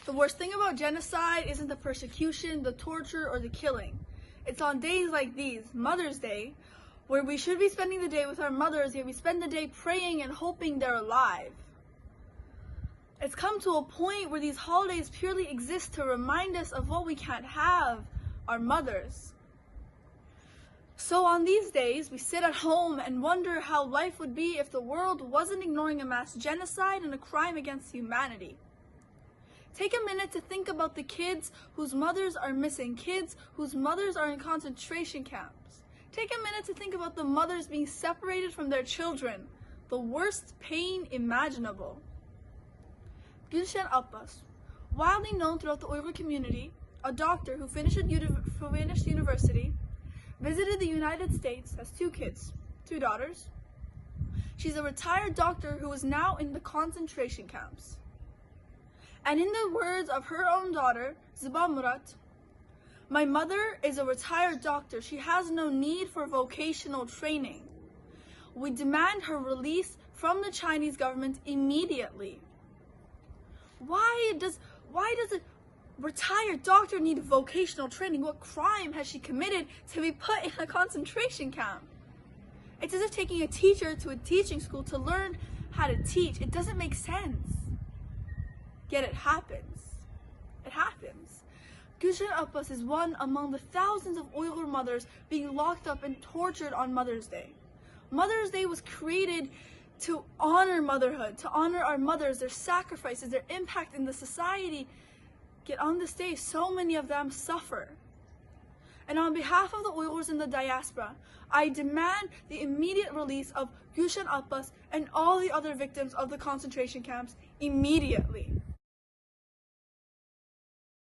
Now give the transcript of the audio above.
The worst thing about genocide isn't the persecution, the torture, or the killing. It's on days like these, Mother's Day, where we should be spending the day with our mothers, yet we spend the day praying and hoping they're alive. It's come to a point where these holidays purely exist to remind us of what we can't have, our mothers. So on these days, we sit at home and wonder how life would be if the world wasn't ignoring a mass genocide and a crime against humanity. Take a minute to think about the kids whose mothers are missing, kids whose mothers are in concentration camps. Take a minute to think about the mothers being separated from their children, the worst pain imaginable. Gulshan Abbas, widely known throughout the Uyghur community, a doctor who finished university, visited the United States, has 2 kids, 2 daughters. She's a retired doctor who is now in the concentration camps. And in the words of her own daughter, Ziba Murat, "My mother is a retired doctor. She has no need for vocational training. We demand her release from the Chinese government immediately." Why does a retired doctor need vocational training? What crime has she committed to be put in a concentration camp? It's as if taking a teacher to a teaching school to learn how to teach. It doesn't make sense. Yet it happens. It happens. Gulshan Abbas is one among the thousands of Uyghur mothers being locked up and tortured on Mother's Day. Mother's Day was created to honor motherhood, to honor our mothers, their sacrifices, their impact in the society. Yet on this day, so many of them suffer. And on behalf of the Uyghurs in the diaspora, I demand the immediate release of Gulshan Abbas and all the other victims of the concentration camps immediately.